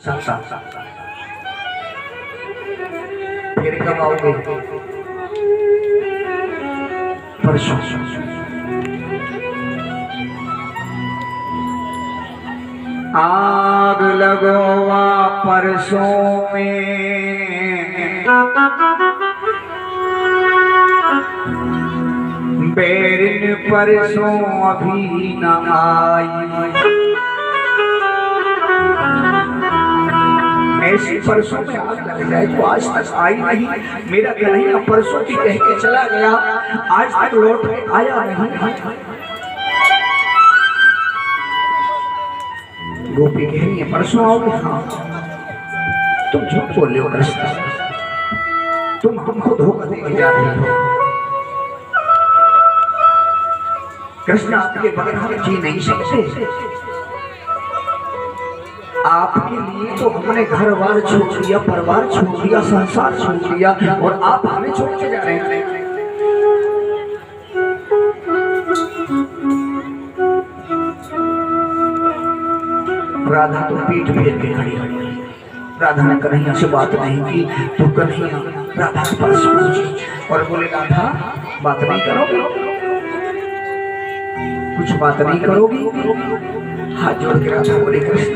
फिर कब आओगे? परसों। आग लगवा परसों में, बैरिन परसों अभी न आई। ऐसी परसों में आग लग जाए तो आज तक आई नहीं। मेरा कन्हैया परसों की कह के चला गया, आज तक लौट आया नहीं। गोपी कह रही है परसों आओगे? हाँ। तुम झूठ बोल रहे हो कृष्ण, तुम हमको धोखा देके जा रहे हो। कृष्ण आपके बगैर हम जी नहीं सकते। आपके लिए तो हमने घर बार छोड़ दिया, परिवार छोड़ दिया, संसार छोड़ दिया, और आप हमें छोड़ के जा रहे हैं। राधा तो पीठ फेर के खड़ी हुई। राधा ने कन्हैया से बात नहीं की तो कन्हैया राधा के पास पहुंची और बोले राधा बात नहीं करोगे? कुछ बात नहीं करोगी? हाथ जोड़ के राधा बोले कृष्ण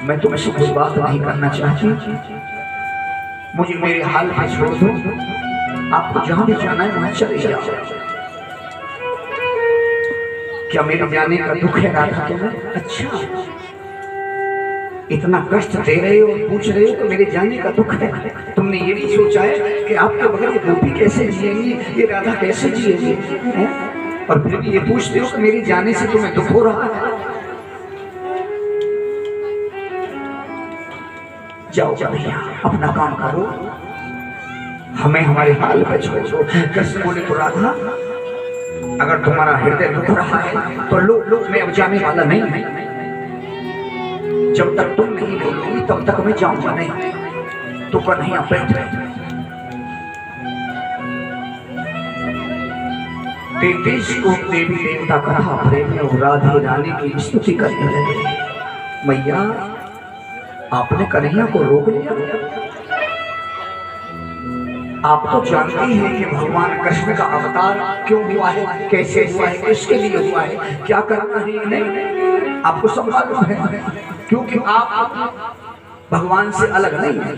मैं तुमसे कुछ बात नहीं करना चाहती, मुझे मेरे हाल पे छोड़ दो, आपको जहां भी जाना है वहां चले जाओ। क्या मेरे जाने का दुख है राधा तुम्हें? अच्छा इतना कष्ट दे रहे हो, पूछ रहे हो तो मेरे जाने का दुख है। तुमने ये भी सोचा है कि आपके बगैर ये गोपी कैसे जिएंगी, ये राधा कैसे जिएगी, और फिर भी ये पूछते हो कि मेरे जाने से तुम्हें दुख हो रहा है। जाओ भैया अपना काम करो, हमें हमारे हाल पे छोड़ो। कृष्ण बोले तो राधा अगर तुम्हारा हृदय दुख रहा है तो लो मैं अब जाने वाला नहीं है। जब तक तुम नहीं बोलोगी तब तक मैं जाऊंगा नहीं। तो कन्हैया बैठ गए। 33 को देवी देवता कथा प्रेम और राधे रानी की स्तुति करने लगे। मैया आपने कन्हैया को रोक लिया। आप तो जानती हैं कि भगवान कृष्ण का अवतार क्यों हुआ है, कैसे हुआ है, किसके लिए हुआ है, क्या करना है, नहीं आपको सब मालूम है, क्योंकि आप भगवान से अलग नहीं है।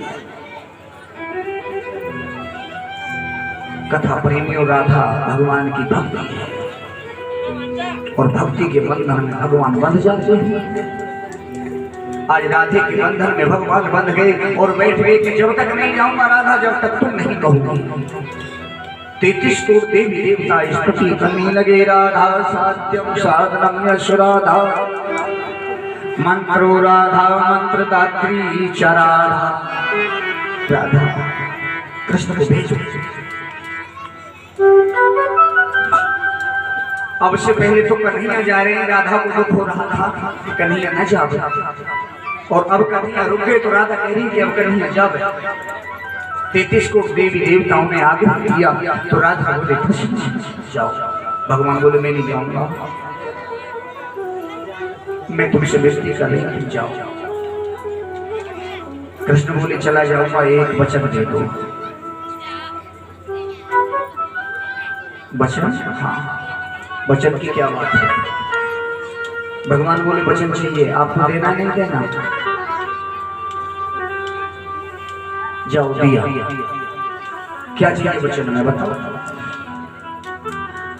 कथा प्रेमी और राधा भगवान की भक्ति है और भक्ति के बंधन में भगवान बंध जाते हैं। आज राधे के बंधन में भगवान बंध गए और बैठ गए कि जब तक नहीं जाऊंगा राधा जब तक तुम नहीं कहोगी। 33 को देवी देवता स्तुति करने लगे। राधा साध्यम साधनम यशराधा मंत्रो राधा मंत्र दात्री चराधा। राधा कृष्ण को भेजो। अब से पहले तो कन्हैया जा रहे हैं, राधा को दुख हो रहा था कन्हैया न जावे, और अब कन्हैया रुक गए तो राधा कह रही कि अब कन्हैया जावे। 33 को देवी देवताओं ने आग्रह किया तो राधा बोले जाओ। भगवान बोले मैं नहीं जाऊंगा, मैं तुमसे विनती कर रही हूं जाओ। कृष्ण बोले चला जाऊंगा, एक वचन दे दो। वचन? हाँ वचन की क्या बात है? भगवान बोले वचन चाहिए, आपको देना नहीं देना? जाओ दिया। क्या चाहिए वचन में बताओ।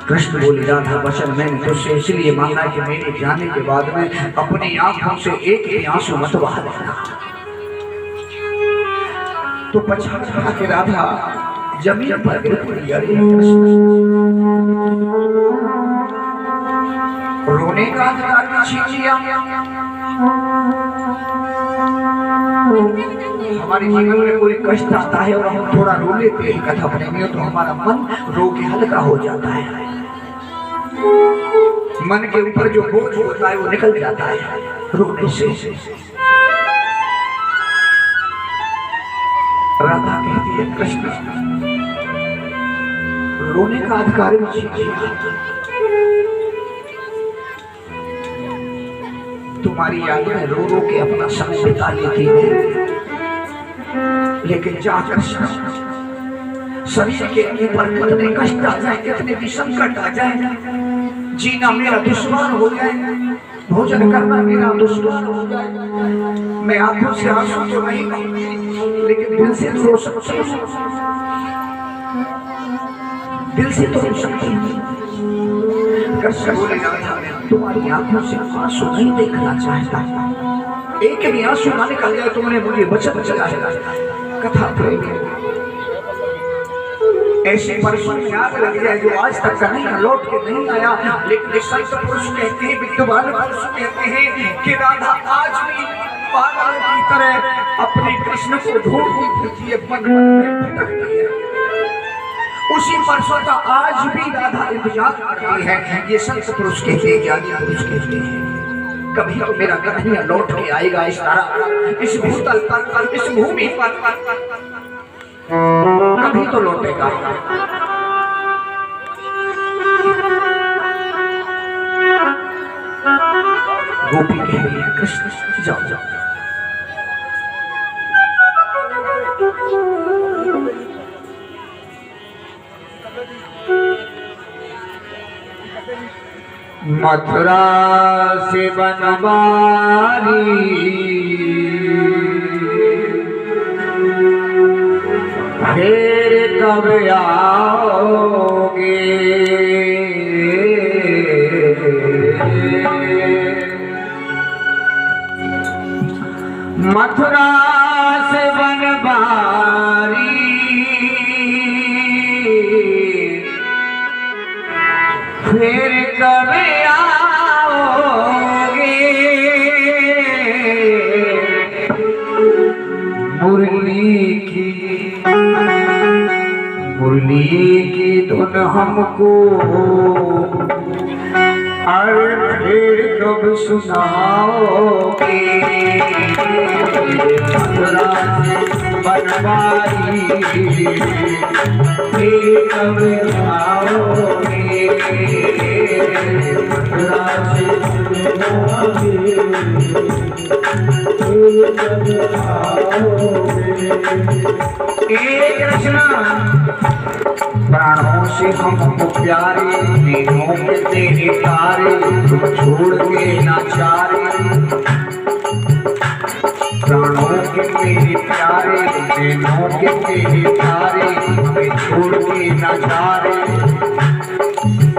कृष्ण बोले राधा वचन मैंने तुझसे इसलिए मांगा कि मेरे जाने के बाद में अपनी आंखों से एक ही आंसू मत बहा देना। तो पछाड़ के राधा जमीन पर गिर पड़ी। अरे रोने का अधिकार भी छीन लिया। हमारे जीवन में कोई कष्ट आता है और हम थोड़ा रो लेते हैं कथा प्रेमियों, तो हमारा मन रो के हल्का हो जाता है। मन के ऊपर जो बोझ होता है वो निकल जाता है रोने से। राधा कहती है कृष्ण रोने का अधिकार भी छीन लिया। तुम्हारी याद में रो रो के अपना समय बिता लेती है, लेकिन जाकर शरीर के ऊपर कितने कष्ट आ जाए, कितने भी संकट आ जाए, जीना मेरा दुश्मन हो जाए, भोजन करना मेरा दुश्मन हो जाए, मैं आंखों से आंसू तो नहीं कहूंगी लेकिन दिल से रो सकती हूँ, दिल से तो रो सकती हूँ। कृष्ण बोले तुम्हारी आंखों से आंसू नहीं देखना चाहता, एक भी आंसू ना निकल जाए तुमने मुझे वचन चलाया। कथा प्रेमी ऐसे परेशानी आग लग जाए जो आज तक कहीं लौट के नहीं आया, लेकिन संत पुरुष कहते हैं, विद्वान पुरुष कहते हैं कि राधा आज भी पागलों की तरह अपने कृष्ण को ढूंढती फिरती है, मन में भटकती है। उसी परसों का आज भी राधा इंतजार करती है। ये संत पुरुष कहते हैं, ज्ञानी पुरुष कहते हैं, कभी तो मेरा कन्हैया लौट के आएगा इस तरह, इस भूतल पर, इस भूमि पर, कभी तो लौटेगा। गोपी कह रही है कृष्ण जाओ जाओ, मथुरा से बनवारी फिर कब आओगे, मथुरा से बनवारी फिर कब आओगे, मुरली की धुन हमको अरे फिर कब सुनाओगे, मथुरा से बनवारी फिर कब आओगे, मथुरा से बनवारी फिर कब आओगे। कृष्ण प्राणों से हमको प्यारे, नैनों के तेरे तारे तुम छोड़ के ना चारे, प्राणों के तेरे प्यारे, नैनों के तेरे तारे हमें छोड़ के ना चारे,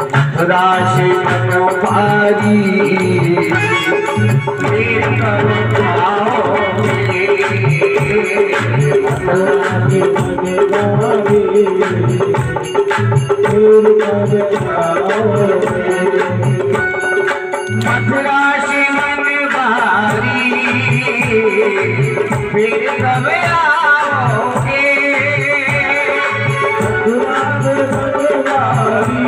मथुरा से बनवारी फिर कब आओगे, मथुरा से बनवारी फिर कब आओगे, मथुरा से बनवारी फिर कब आओगे, मथुरा से बनवारी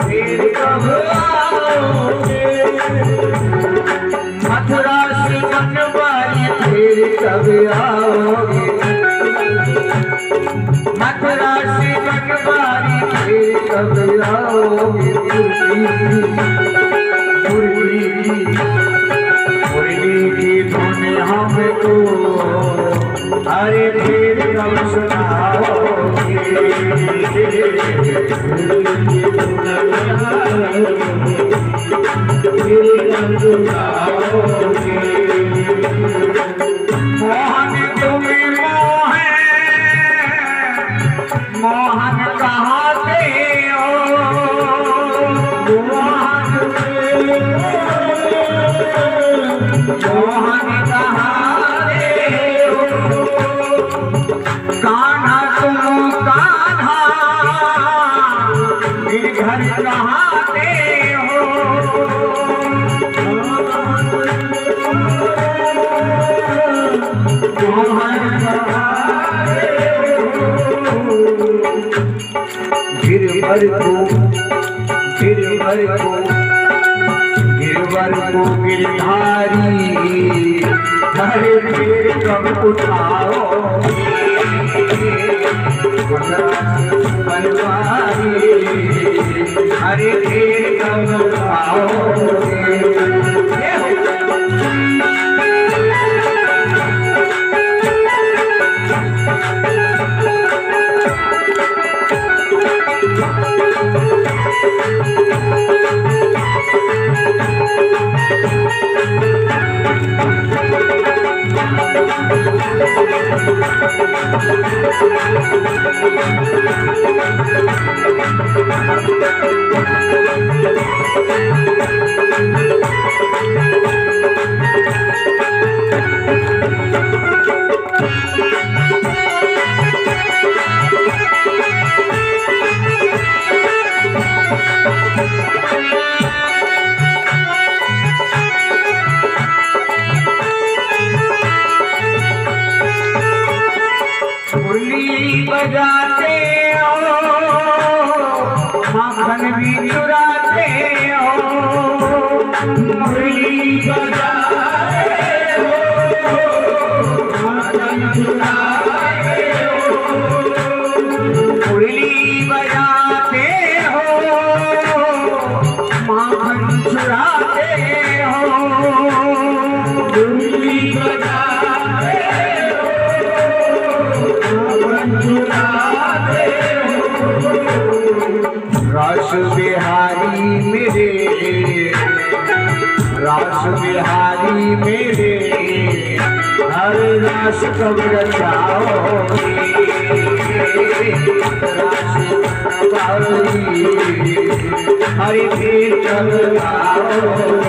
फिर कब आओगे, मथुरा से बनवारी फिर कब आओगे, मथुरा से बनवारी फिर कब आओगे, मुरली की धुन हमको अरे फिर कब सुनाओगे, मोहन तुम्हें मोहन कहाते हो, मोहन कहाते हो, कान्हा तुम कान्हा घर कहाते हो, मोहन गिरवर को गिरधारी हरे फिर कब उठाओ, बनवारी हरे फिर कब उठाओ, रास बिहारी मेरे हर रास कब रचाओगे रास बिहारी हरि फिर कब आओगे।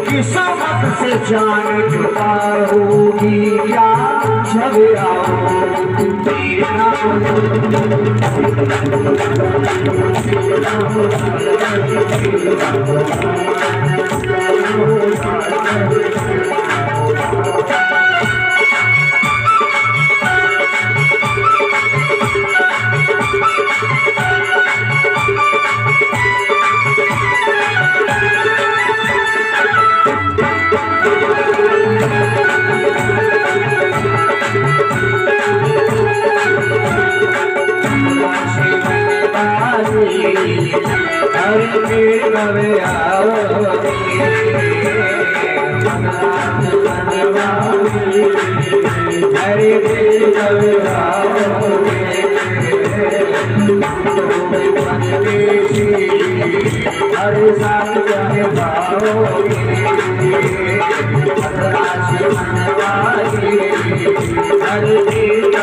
किस्मत से जान चुका होगी क्या जब हर साथ जाने पाओगे हर दिन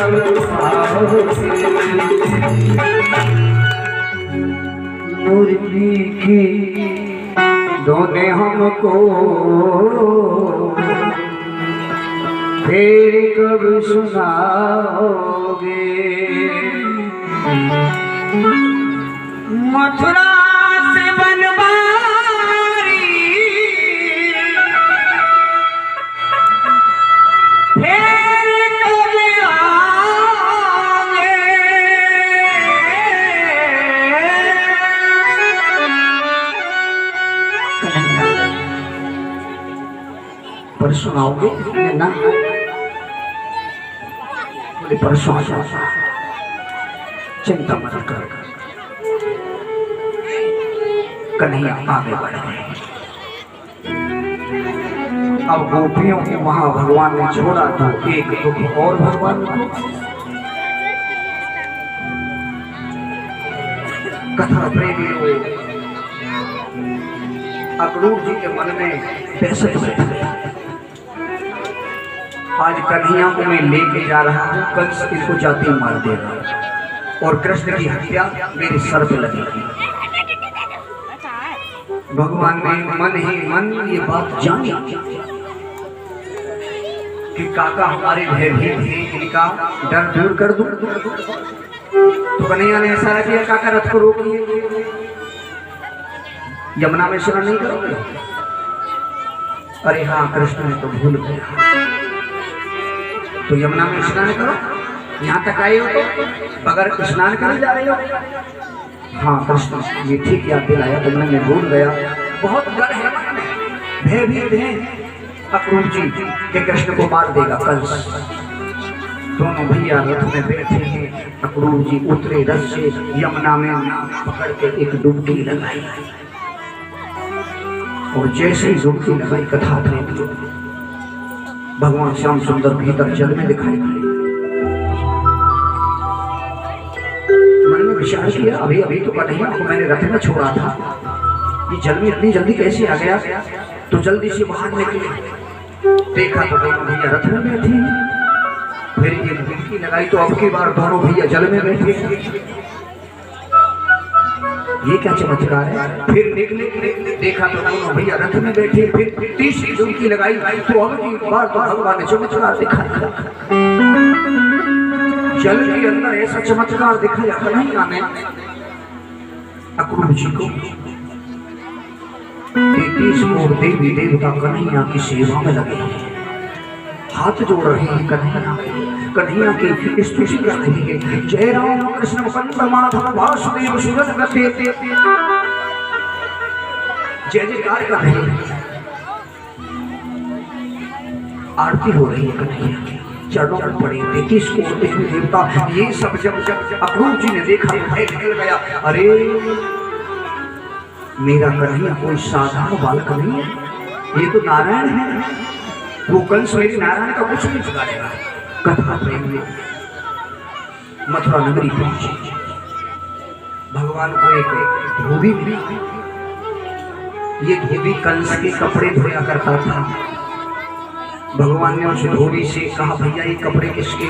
मुरली की दोने हमको फिर कब सुनाओगे मथुरा से बनवारी फिर कब आओगे परसों आओगे ना बोले परसों आ जाओ चिंता मत कर कन्हैया आगे बढ़ गए। अब गोपियों के वहां भगवान ने छोड़ा तो एक दुख और भगवान को कथा प्रेमियों अक्रूर जी के मन में दहशत बैठ गया। आज कन्हैया को मैं लेके जा रहा हूं कंस इसको जाते मार देगा और कृष्ण की हत्या मेरे सर पे लगेगी। भगवान ने मन ही मन ये बात जानी कि काका हमारे भयभीत हैं इनका डर दूर कर दूं। तो कन्हैया ने ऐसा किया काका रथ को रोकिए यमुना में स्नान नहीं करोगे। अरे हाँ कृष्ण ने तो भूल गया तो यमुना में स्नान करो। यहाँ तक आए हो तो अगर स्नान करने जा रहे हो हाँ कृष्ण ये ठीक याद दिलाया तुमने मैं भूल गया। बहुत डर है मन में भयभीत है अक्रूर जी के कृष्ण को मार देगा कंस। दोनों भैया रथ में बैठे हैं। अक्रूर जी उतरे रथ से यमुना में पकड़ के एक डुबकी लगाई और जैसे ही डुबकी लगाई कथा प्रेम भगवान श्याम सुंदर भीतर जल में दिखाई दिए। विचार किया अभी अभी तो कन्हैया को मैंने रथ में छोड़ा था ये जल में इतनी जल्दी कैसे आ गया। तो जल्दी से बाहर निकले देखा तो दोनों भैया रथ में बैठे फिर ये डुबकी लगाई तो अब की बार दोनों भैया जल में बैठे। ये क्या चमत्कार है। फिर निकले देखा तो दोनों भैया रथ में बैठे फिर तीसरी डुबकी लगाई तो अब की बार तो भगवान ने चमत्कार दिखाया। जल के अंदर ऐसा चमत्कार दिखाया कन्हैया ने अक्रूर जी को। 33 करोड़ देवी देवता कन्हैया की सेवा में लगे हाथ जोड़ रहे हैं कन्हैया की स्तुति कर रही है। जय राम कृष्ण मुकुंद माधव वासुदेव सुरत गते जय जयकार कर रहे हैं, आरती हो रही है कन्हैया की, चरणों पर पड़े 33 कोटि देवता। ये सब जब अक्रूर जी ने देखा भय निकल गया। अरे मेरा कन्हैया कोई साधारण बालक नहीं है, ये तो नारायण है। वो कंस मेरी नारायण का कुछ नहीं बिगाड़ेगा। कथा प्रेम में मथुरा नगरी पहुंचे, भगवान को एक धोबी मिली। ये धोबी कंस के कपड़े धोया करता था। भगवान ने उस धोबी से कहा, भैया ये कपड़े किसके?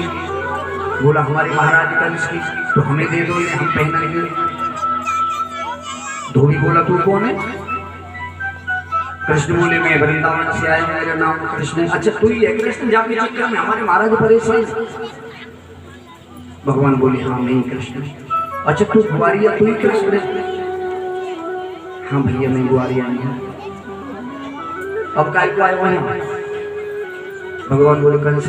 बोला हमारे महाराज कंस की। तो हमें दे दो, ये हम पहनेंगे। धोबी बोला तू कौन है? कृष्ण बोले मैं वृंदावन से आया हूं, मेरा नाम कृष्ण। अच्छा तू ही है कृष्ण, जाके चक्कर में हमारे महाराज परेशान। भगवान बोले हाँ मैं ही कृष्ण। अच्छा तू ग्वारिया, तू ही कृष्ण? हाँ भैया मैं ग्वारिया नहीं हूँ। अब काय को आए हुए हैं? भगवान बोले कंस